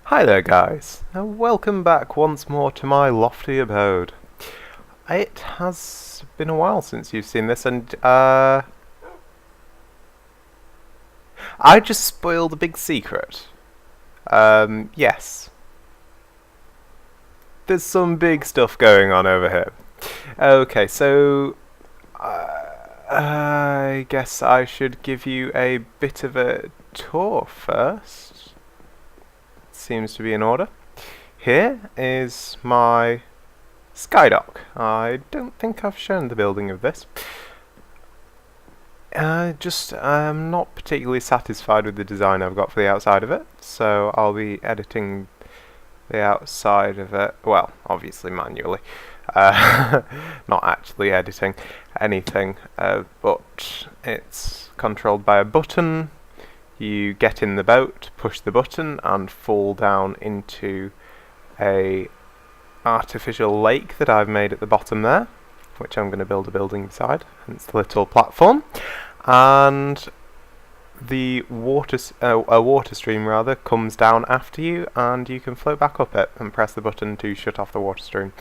Hi there guys, and welcome back once more to my lofty abode. It has been a while since you've seen this and I just spoiled a big secret. Yes. There's some big stuff going on over here. Okay, so I guess I should give you a bit of a tour first. Seems to be in order. Here is my Skydock. I don't think I've shown the building of this. I'm not particularly satisfied with the design I've got for the outside of it, so I'll be editing the outside of it, well, obviously manually, not actually editing anything, but it's controlled by a button. You get in the boat, push the button, and fall down into a artificial lake that I've made at the bottom there, which I'm going to build a building beside, hence the little platform. And the a water stream rather comes down after you, and you can float back up it and press the button to shut off the water stream.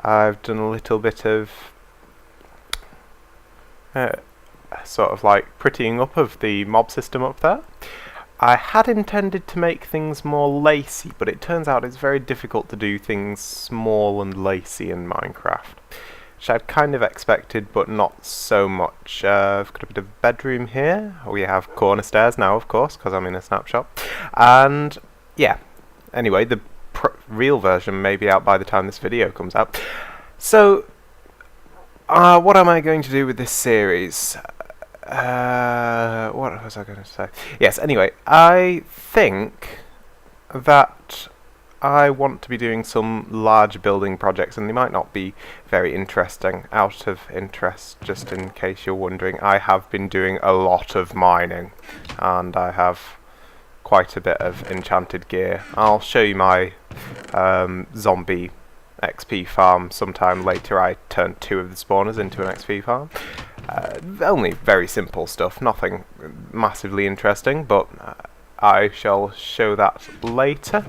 I've done a little bit of sort of like prettying up of the mob system up there. I had intended to make things more lacy, but it turns out it's very difficult to do things small and lacy in Minecraft, which I'd kind of expected, but not so much. I've got a bit of bedroom here. We have corner stairs now, of course, because I'm in a snapshot. And yeah, anyway, the real version may be out by the time this video comes out. So, what am I going to do with this series? What was I going to say? Yes, anyway, I think that I want to be doing some large building projects, and they might not be very interesting. Out of interest, just in case you're wondering, I have been doing a lot of mining, and I have quite a bit of enchanted gear. I'll show you my zombie XP farm sometime later. I turned 2 of the spawners into an XP farm. Only very simple stuff, nothing massively interesting, but I shall show that later.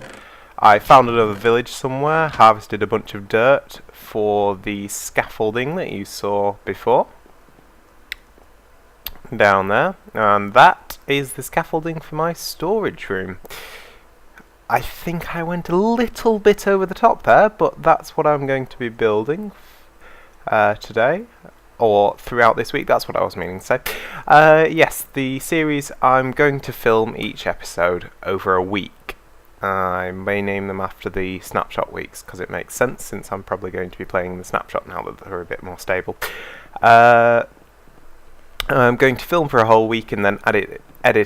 I found another village somewhere, harvested a bunch of dirt for the scaffolding that you saw before. Down there, and that is the scaffolding for my storage room. I think I went a little bit over the top there, but that's what I'm going to be building today, or throughout this week. That's what I was meaning to say. Yes, the series, I'm going to film each episode over a week. I may name them after the snapshot weeks, because it makes sense, since I'm probably going to be playing the snapshot now that they're a bit more stable. I'm going to film for a whole week and then edit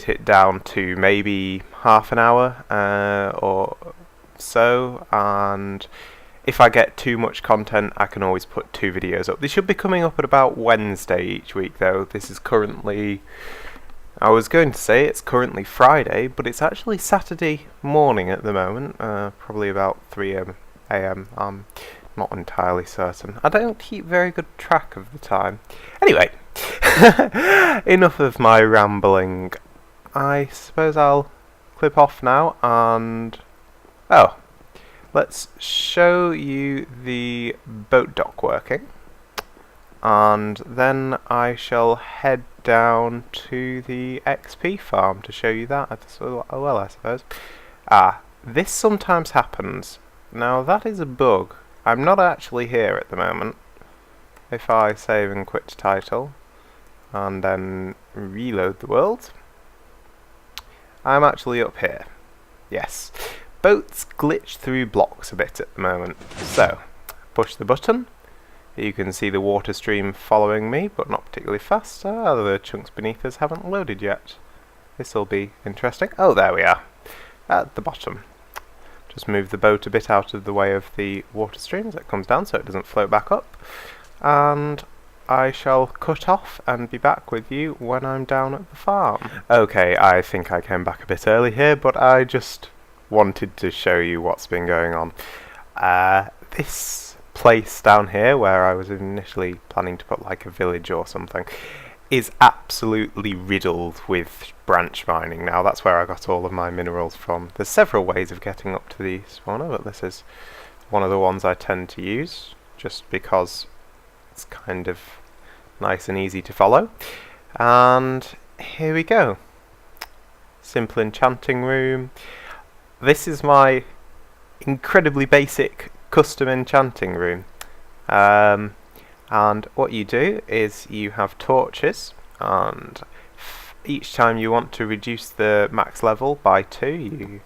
it down to maybe half an hour or so, and if I get too much content I can always put 2 videos up. They should be coming up at about Wednesday each week though. This is currently, I was going to say it's currently Friday, but it's actually Saturday morning at the moment, probably about 3 a.m. I'm not entirely certain. I don't keep very good track of the time. Anyway, enough of my rambling. I suppose I'll clip off now and let's show you the boat dock working, and then I shall head down to the XP farm to show you that as well, I suppose. This sometimes happens. Now that is a bug. I'm not actually here at the moment. If I save and quit title and then reload the world, I'm actually up here. Yes. Boats glitch through blocks a bit at the moment. So, push the button. You can see the water stream following me, but not particularly fast. The chunks beneath us haven't loaded yet. This'll be interesting. Oh, there we are. At the bottom. Just move the boat a bit out of the way of the water stream as it comes down so it doesn't float back up. And I shall cut off and be back with you when I'm down at the farm. Okay, I think I came back a bit early here, but I just wanted to show you what's been going on. This place down here, where I was initially planning to put like a village or something, is absolutely riddled with branch mining now. That's where I got all of my minerals from. There's several ways of getting up to the spawner, but this is one of the ones I tend to use, just because it's kind of nice and easy to follow. And here we go. Simple enchanting room. This is my incredibly basic custom enchanting room. And what you do is you have torches, and each time you want to reduce the max level by 2, you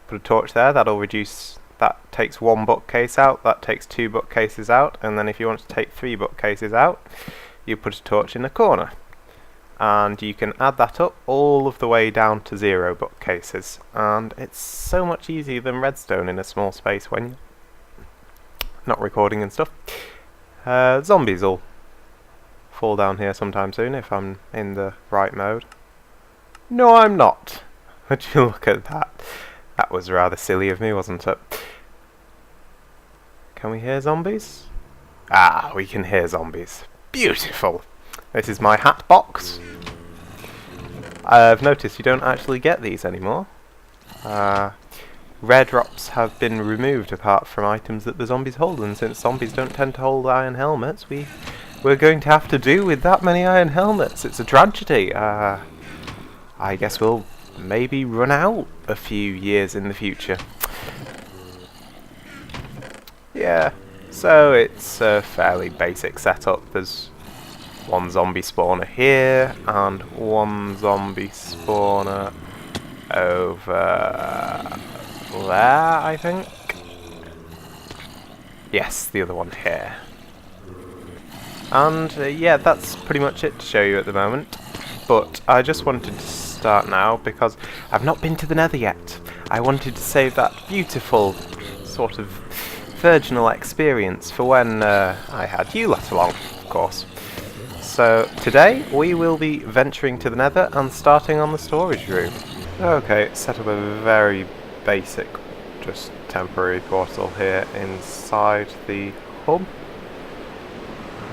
put a torch there. That'll reduce. That takes 1 bookcase out, that takes 2 bookcases out, and then if you want to take 3 bookcases out, you put a torch in the corner. And you can add that up all of the way down to 0 bookcases. And it's so much easier than redstone in a small space when you're not recording and stuff. Zombies will fall down here sometime soon if I'm in the right mode. No, I'm not. Would you look at that? That was rather silly of me, wasn't it? Can we hear zombies? Ah, we can hear zombies. Beautiful. This is my hat box. I've noticed you don't actually get these anymore. Rare drops have been removed apart from items that the zombies hold, and since zombies don't tend to hold iron helmets, we're going to have to do with that many iron helmets. It's a tragedy. I guess we'll maybe run out a few years in the future. Yeah, so it's a fairly basic setup. There's 1 zombie spawner here, and 1 zombie spawner over there, I think. Yes, the other one here. And yeah, that's pretty much it to show you at the moment. But I just wanted to start now because I've not been to the Nether yet. I wanted to save that beautiful sort of virginal experience for when I had you let along, of course. So today we will be venturing to the Nether and starting on the storage room. Okay, set up a very basic, just temporary portal here inside the hub.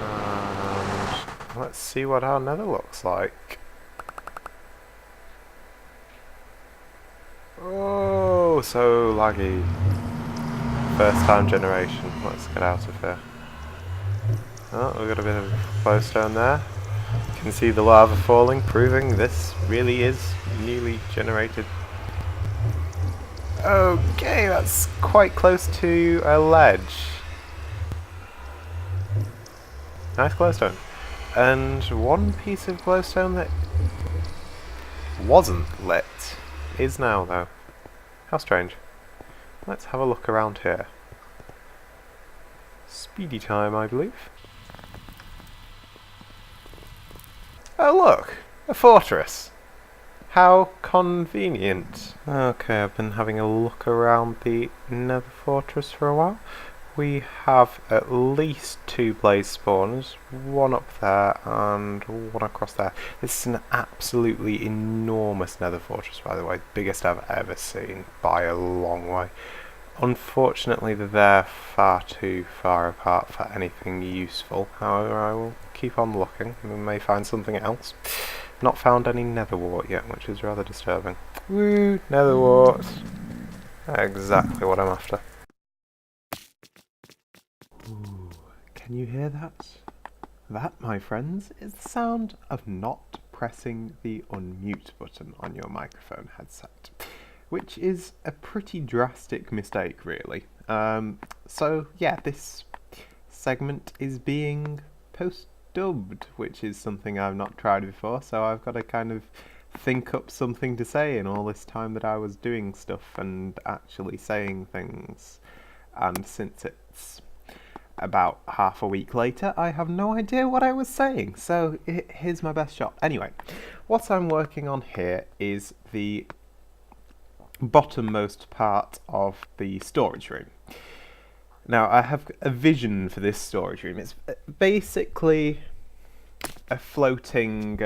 And let's see what our Nether looks like. Oh, so laggy. First time generation. Let's get out of here. Oh, we've got a bit of glowstone there. You can see the lava falling, proving this really is newly generated. Okay, that's quite close to a ledge. Nice glowstone. And 1 piece of glowstone that wasn't lit is now, though. How strange. Let's have a look around here. Speedy time, I believe. Oh look! A fortress! How convenient. Okay, I've been having a look around the Nether Fortress for a while. We have at least 2 blaze spawners, 1 up there and 1 across there. This is an absolutely enormous Nether Fortress, by the way, biggest I've ever seen by a long way. Unfortunately, they're far too far apart for anything useful. However, I will keep on looking. We may find something else. Not found any nether wart yet, which is rather disturbing. Woo! Nether wart! Exactly what I'm after. Ooh, can you hear that? That, my friends, is the sound of not pressing the unmute button on your microphone headset, which is a pretty drastic mistake, really. So yeah, this segment is being post-dubbed, which is something I've not tried before, so I've got to kind of think up something to say in all this time that I was doing stuff and actually saying things. And since it's about half a week later, I have no idea what I was saying, so here's my best shot. Anyway, what I'm working on here is the bottommost part of the storage room. Now, I have a vision for this storage room. It's basically a floating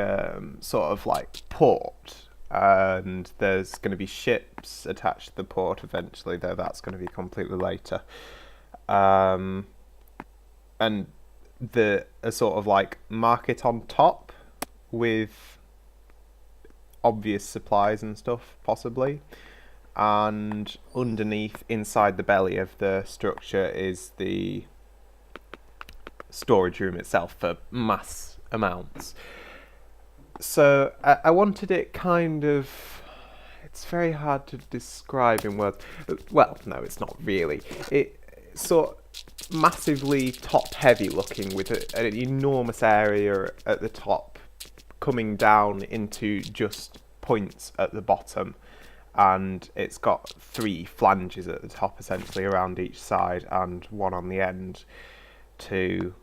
sort of like port, and there's going to be ships attached to the port eventually, though that's going to be completely later. And a sort of like market on top, with obvious supplies and stuff, possibly. And underneath, inside the belly of the structure, is the storage room itself for mass amounts. So I wanted it kind of... It's very hard to describe in words. Well, no, it's not really. It's sort of massively top-heavy looking with an enormous area at the top coming down into just points at the bottom. And it's got 3 flanges at the top, essentially, around each side, and one on the end to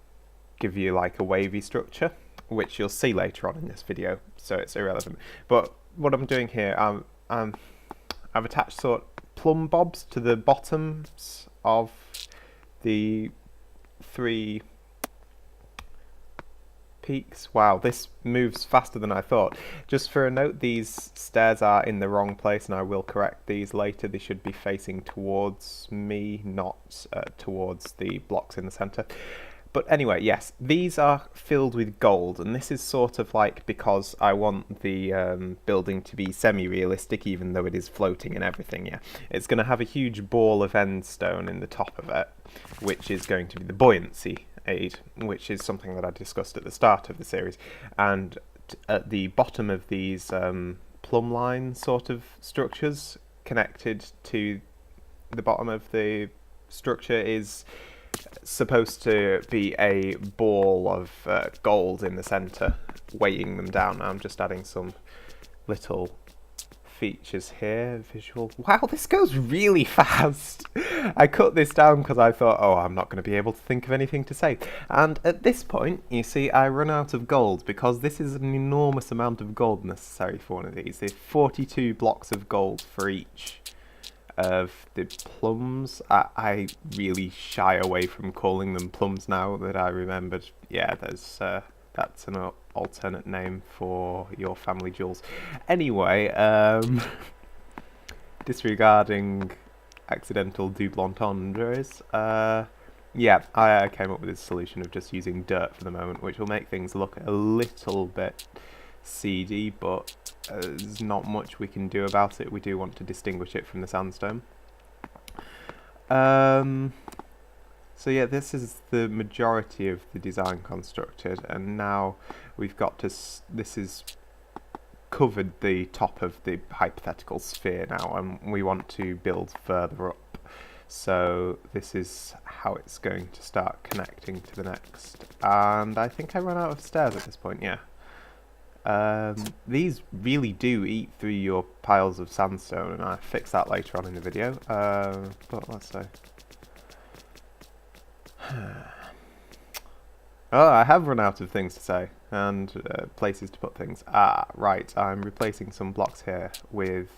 give you like a wavy structure, which you'll see later on in this video, so it's irrelevant. But what I'm doing here, I've attached sort of plumb bobs to the bottoms of the 3 peaks. Wow, this moves faster than I thought. Just for a note, these stairs are in the wrong place, and I will correct these later. They should be facing towards me, not towards the blocks in the centre. But anyway, yes, these are filled with gold, and this is sort of like because I want the building to be semi-realistic, even though it is floating and everything, yeah. It's going to have a huge ball of end stone in the top of it, which is going to be the buoyancy aid, which is something that I discussed at the start of the series. And at the bottom of these plumb line sort of structures, connected to the bottom of the structure, is supposed to be a ball of gold in the centre, weighing them down. I'm just adding some little features here, visual. Wow, this goes really fast. I cut this down because I thought, oh, I'm not going to be able to think of anything to say. And at this point, you see, I run out of gold because this is an enormous amount of gold necessary for one of these. There's 42 blocks of gold for each of the plums. I really shy away from calling them plums now that I remembered. Yeah, there's that's an alternate name for your family jewels. Anyway, disregarding accidental double entendres, yeah, I came up with this solution of just using dirt for the moment, which will make things look a little bit seedy, but there's not much we can do about it. We do want to distinguish it from the sandstone. So yeah, this is the majority of the design constructed, and now we've got to... this is covered the top of the hypothetical sphere now, and we want to build further up. So this is how it's going to start connecting to the next. And I think I run out of stairs at this point, yeah. These really do eat through your piles of sandstone, and I'll fix that later on in the video. But let's see. Oh, I have run out of things to say, and places to put things. Ah, right, I'm replacing some blocks here with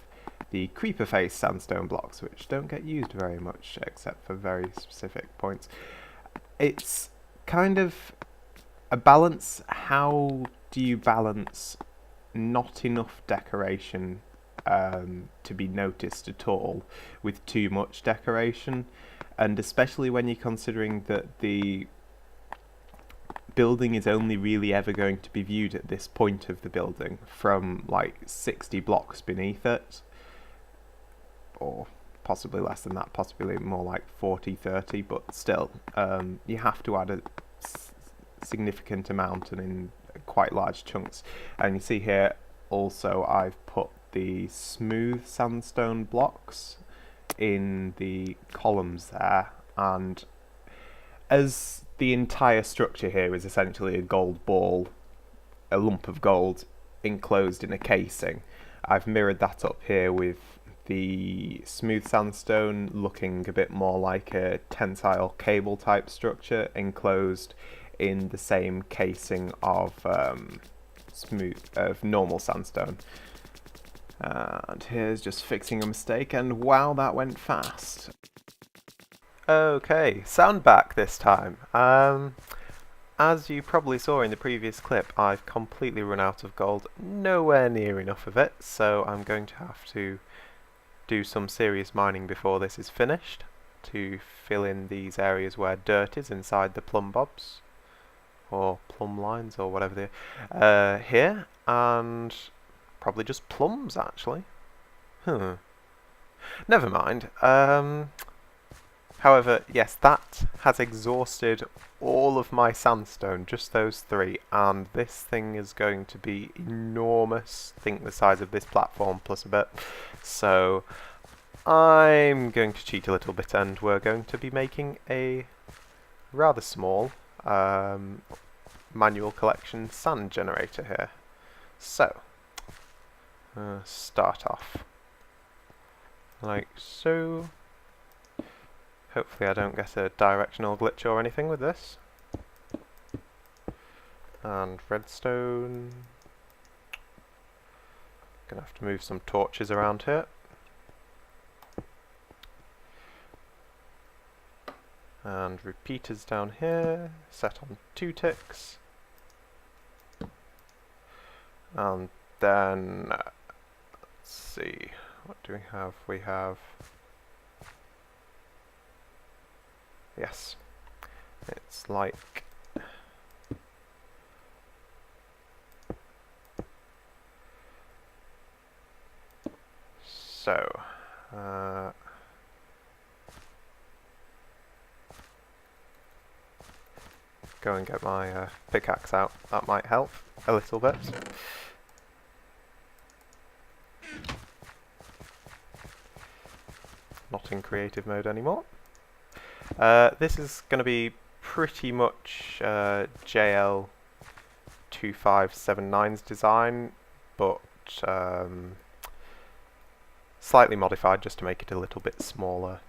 the creeper face sandstone blocks, which don't get used very much, except for very specific points. It's kind of a balance. How do you balance not enough decoration to be noticed at all with too much decoration? And especially when you're considering that the building is only really ever going to be viewed at this point of the building from like 60 blocks beneath it, or possibly less than that, possibly more like 40, 30, but still, you have to add a significant amount and in quite large chunks. And you see here also I've put the smooth sandstone blocks in the columns there, and as the entire structure here is essentially a gold ball, a lump of gold enclosed in a casing, I've mirrored that up here with the smooth sandstone looking a bit more like a tensile cable type structure enclosed in the same casing of normal sandstone. And here's just fixing a mistake, and wow, that went fast. Okay, sound back this time. As you probably saw in the previous clip, I've completely run out of gold, nowhere near enough of it, so I'm going to have to do some serious mining before this is finished to fill in these areas where dirt is inside the plumb bobs. or plumb lines, or whatever they here, and probably just plums, actually. Never mind. However, yes, that has exhausted all of my sandstone, just those three, and this thing is going to be enormous. I think the size of this platform plus a bit. So I'm going to cheat a little bit, and we're going to be making a rather small manual collection sand generator here. So start off like so. Hopefully I don't get a directional glitch or anything with this. And redstone. Gonna have to move some torches around here. And repeaters down here, set on 2 ticks. And then, let's see, what do we have? We have... Yes, it's like so. Go and get my pickaxe out. That might help a little bit. Not in creative mode anymore. This is going to be pretty much JL2579's design, but slightly modified just to make it a little bit smaller.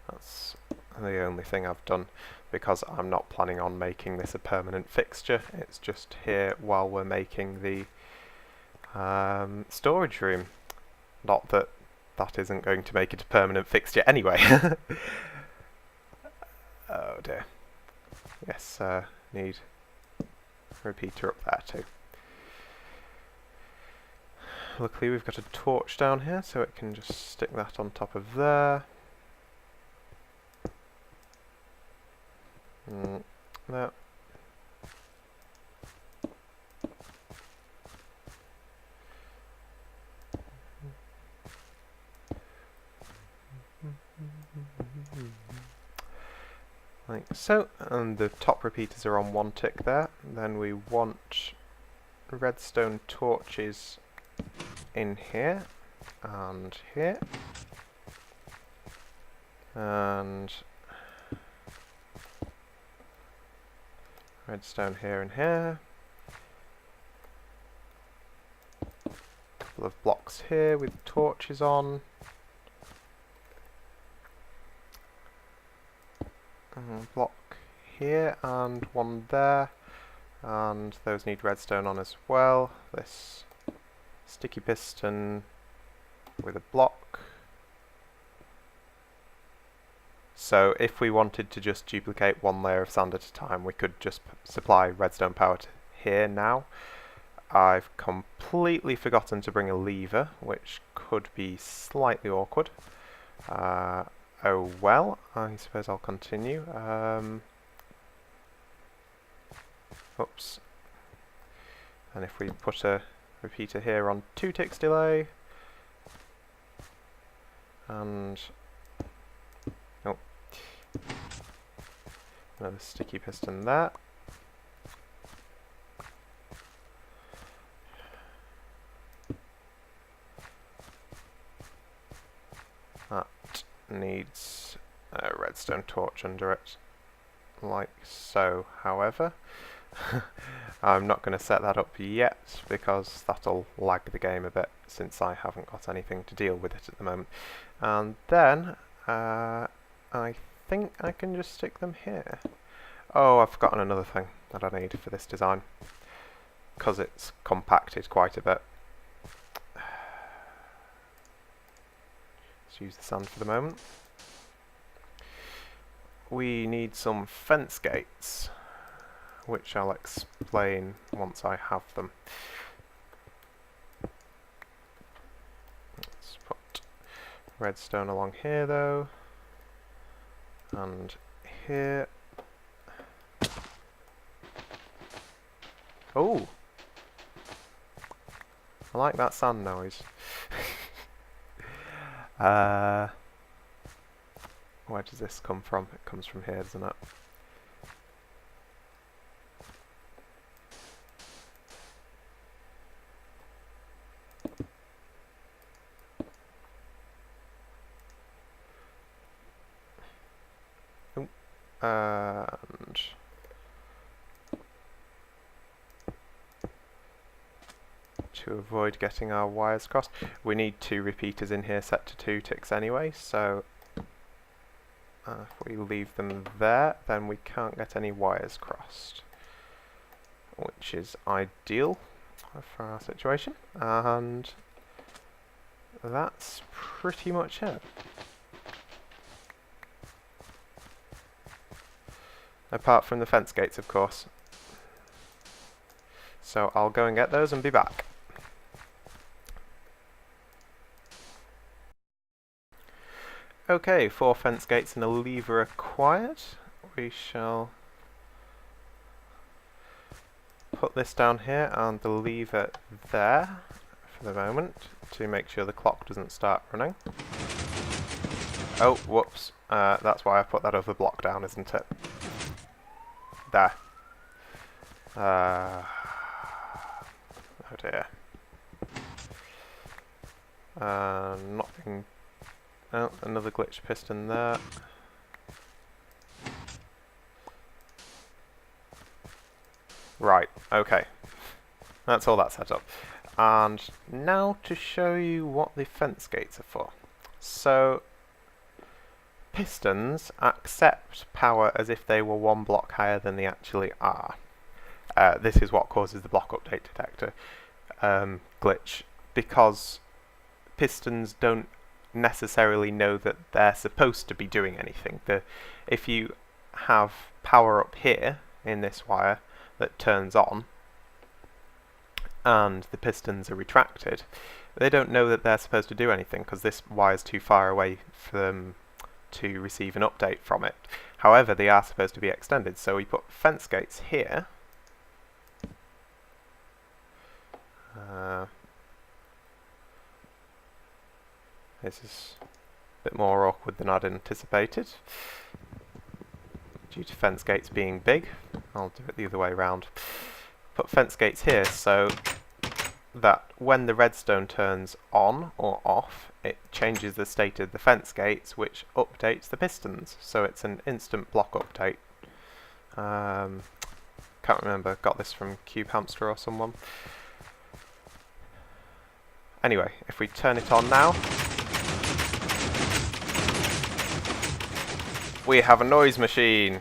That's the only thing I've done, because I'm not planning on making this a permanent fixture. It's just here while we're making the storage room. Not that that isn't going to make it a permanent fixture anyway. Oh dear. Yes, need repeater up there too. Luckily we've got a torch down here, so it can just stick that on top of there. No. Like so, and the top repeaters are on 1 tick there. Then we want redstone torches in here and here, and redstone here and here. A couple of blocks here with torches on. Block here and 1 there, and those need redstone on as well. This sticky piston with a block. So if we wanted to just duplicate 1 layer of sand at a time, we could just supply redstone power to here now. I've completely forgotten to bring a lever, which could be slightly awkward. Oh well, I suppose I'll continue. Oops. And if we put a repeater here on 2 ticks delay, and another sticky piston there. That needs a redstone torch under it, like so. However, I'm not going to set that up yet because that'll lag the game a bit, since I haven't got anything to deal with it at the moment. And then I think I can just stick them here. Oh, I've forgotten another thing that I need for this design, because it's compacted quite a bit. Let's use the sand for the moment. We need some fence gates, which I'll explain once I have them. Let's put redstone along here though, and here. Oh, I like that sand noise. Where does this come from? It comes from here, doesn't it? Oh, and to avoid getting our wires crossed, we need 2 repeaters in here set to 2 ticks anyway, so if we leave them there, then we can't get any wires crossed, which is ideal for our situation, and that's pretty much it. Apart from the fence gates, of course. So I'll go and get those and be back. Okay, 4 fence gates and a lever acquired. We shall put this down here and the lever there for the moment to make sure the clock doesn't start running. Oh, whoops. That's why I put that other block down, isn't it? There. Oh dear. Nothing. Oh, another glitch piston there. Right, okay. That's all that set up. And now to show you what the fence gates are for. So, pistons accept power as if they were 1 block higher than they actually are. This is what causes the block update detector glitch, because pistons don't necessarily know that they're supposed to be doing anything. If you have power up here in this wire that turns on and the pistons are retracted, they don't know that they're supposed to do anything because this wire's too far away for them to receive an update from it. However, they are supposed to be extended, so we put fence gates here. This is a bit more awkward than I'd anticipated, due to fence gates being big. I'll do it the other way around. Put fence gates here so that when the redstone turns on or off, it changes the state of the fence gates, which updates the pistons. So it's an instant block update. Can't remember, got this from Cube Hamster or someone. Anyway, if we turn it on now, we have a noise machine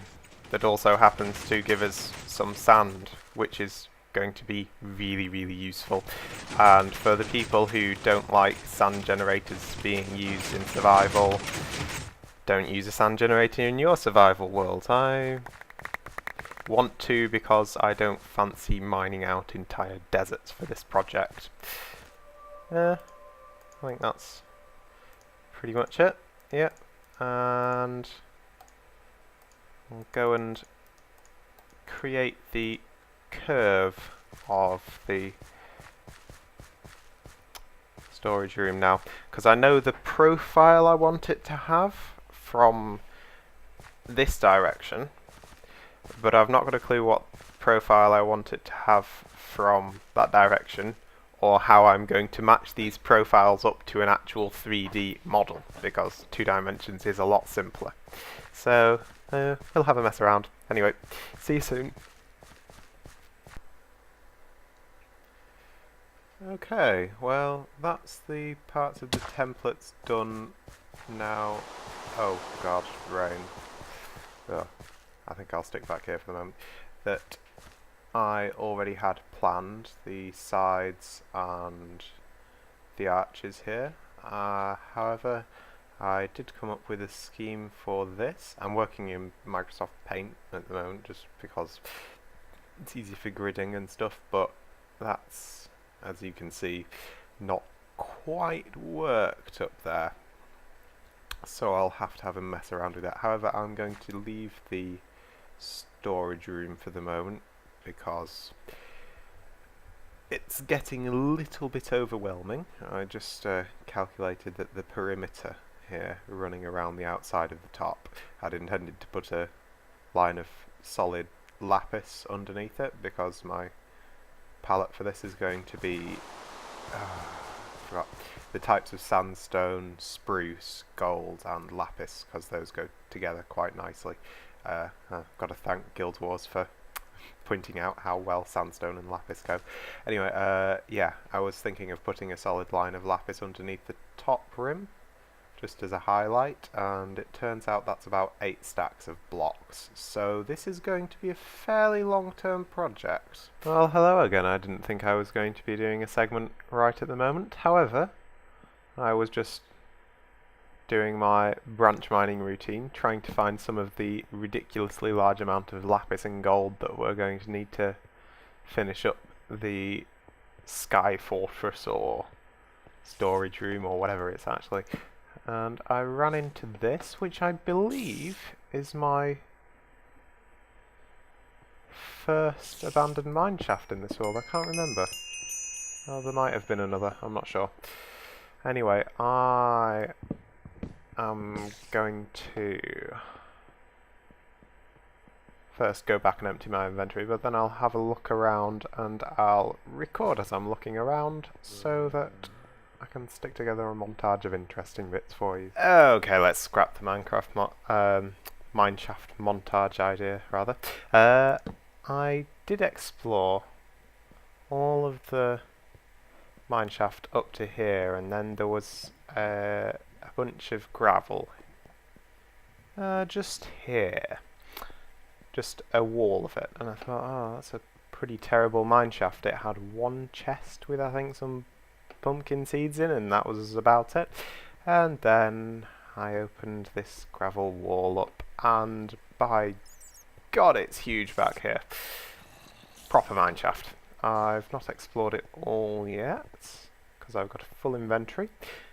that also happens to give us some sand, which is going to be really, really useful. And for the people who don't like sand generators being used in survival, don't use a sand generator in your survival world. I want to, because I don't fancy mining out entire deserts for this project. I think that's pretty much it. Yeah, and we'll go and create the curve of the storage room now, because I know the profile I want it to have from this direction, but I've not got a clue what profile I want it to have from that direction, or how I'm going to match these profiles up to an actual 3D model, because 2 dimensions is a lot simpler. So we'll have a mess around. Anyway, see you soon. Okay, well, that's the parts of the templates done now. Oh god, rain. Ugh. I think I'll stick back here for the moment. That I already had planned, the sides and the arches here. However, I did come up with a scheme for this. I'm working in Microsoft Paint at the moment just because it's easy for gridding and stuff, but that's, as you can see, not quite worked up there. So I'll have to have a mess around with that. However, I'm going to leave the storage room for the moment, because it's getting a little bit overwhelming. I just calculated that the perimeter here running around the outside of the top, I'd intended to put a line of solid lapis underneath it because my palette for this is going to be forgot the types of sandstone, spruce, gold and lapis, because those go together quite nicely. I've got to thank Guild Wars for pointing out how well sandstone and lapis go. Anyway, yeah, I was thinking of putting a solid line of lapis underneath the top rim, just as a highlight, and it turns out that's about 8 stacks of blocks. So this is going to be a fairly long-term project. Well, hello again. I didn't think I was going to be doing a segment right at the moment. However, I was just doing my branch mining routine, trying to find some of the ridiculously large amount of lapis and gold that we're going to need to finish up the Sky Fortress or storage room or whatever it's actually. And I ran into this, which I believe is my first abandoned mine shaft in this world. I can't remember. Oh, there might have been another, I'm not sure. Anyway, I am going to first go back and empty my inventory, but then I'll have a look around and I'll record as I'm looking around so that I can stick together a montage of interesting bits for you. Okay, let's scrap the Minecraft mineshaft montage idea, rather. I did explore all of the mineshaft up to here, and then there was a bunch of gravel just here. Just a wall of it, and I thought, oh, that's a pretty terrible mineshaft. It had one chest with, I think, some pumpkin seeds in, and that was about it. And then I opened this gravel wall up, and by God, it's huge back here. Proper mineshaft. I've not explored it all yet, because I've got a full inventory.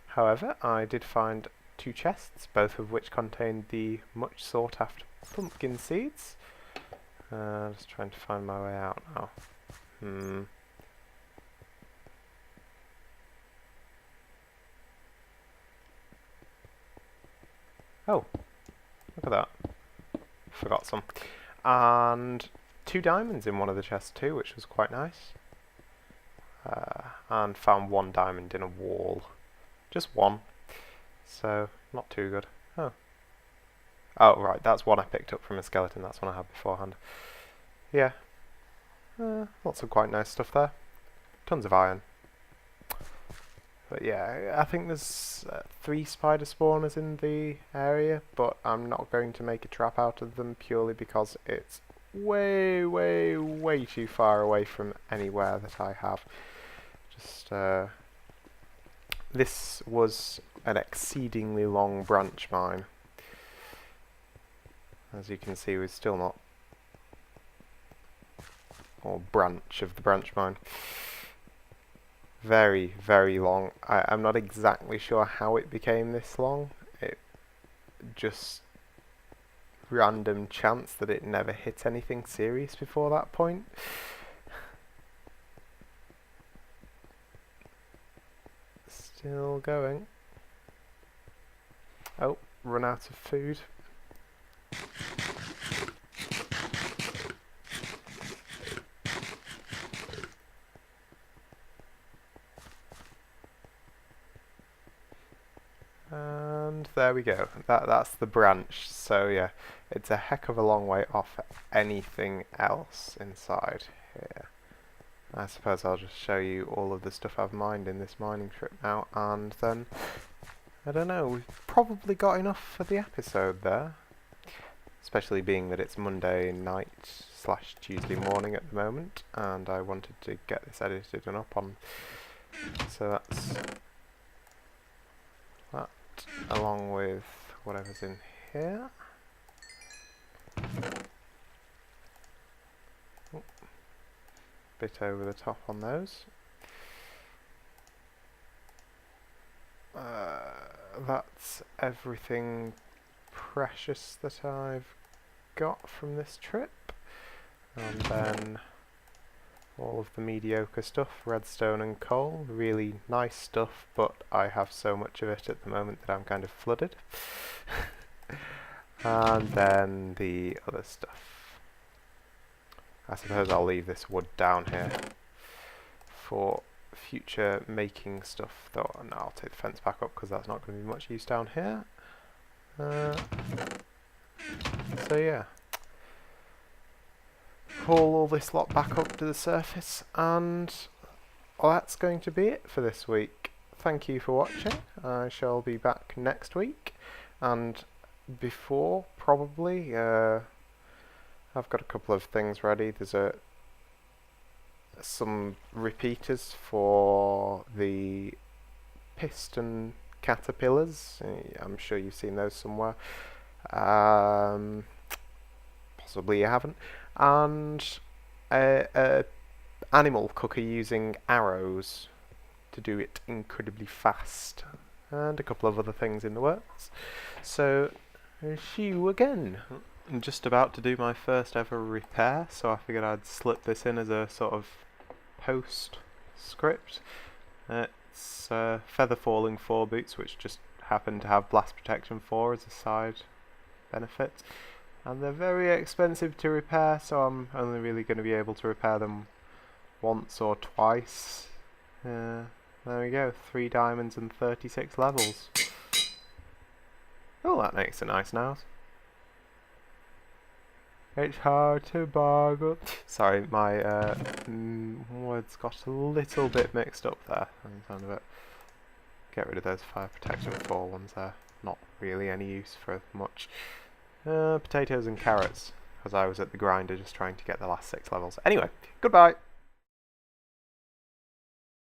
However, I did find 2 chests, both of which contained the much sought after pumpkin seeds. Just trying to find my way out now. Oh, look at that. Forgot some. And 2 diamonds in one of the chests too, which was quite nice. And found 1 diamond in a wall. Just 1. So, not too good. Oh, right, that's one I picked up from a skeleton. That's one I had beforehand. Yeah. Lots of quite nice stuff there. Tons of iron. But yeah, I think there's 3 spider spawners in the area, but I'm not going to make a trap out of them purely because it's way, way, way too far away from anywhere that I have. Just, this was an exceedingly long branch mine. As you can see, we're still not... or branch of the branch mine. Very, very long. I'm not exactly sure how it became this long. It just... random chance that it never hit anything serious before that point. Still going. Oh, run out of food. And there we go. That's the branch. So yeah, it's a heck of a long way off anything else inside here. I suppose I'll just show you all of the stuff I've mined in this mining trip now, and then, I don't know, we've probably got enough for the episode there. Especially being that it's Monday night / Tuesday morning at the moment, and I wanted to get this edited and up on. So that's that, along with whatever's in here. Oh, bit over the top on those. That's everything precious that I've got from this trip, and then all of the mediocre stuff, redstone and coal, really nice stuff, but I have so much of it at the moment that I'm kind of flooded. And then the other stuff. I suppose I'll leave this wood down here for future making stuff, though. No, I'll take the fence back up because that's not going to be much use down here. So yeah, pull all this lot back up to the surface, and that's going to be it for this week. Thank you for watching. I shall be back next week, and before, probably, I've got a couple of things ready. There's some repeaters for the piston caterpillars. I'm sure you've seen those somewhere. Possibly you haven't. And a animal cooker using arrows to do it incredibly fast, and a couple of other things in the works. So, see you again. I'm just about to do my first ever repair, so I figured I'd slip this in as a sort of postscript. It's feather falling 4 boots, which just happen to have blast protection 4 as a side benefit. And they're very expensive to repair, so I'm only really going to be able to repair them once or twice. There we go, 3 diamonds and 36 levels. Oh, that makes a nice nose. It's hard to bargain. Sorry, my words got a little bit mixed up there. Get rid of those fire protection 4 ones there. Not really any use for much. Potatoes and carrots, because I was at the grinder just trying to get the last 6 levels. Anyway, goodbye!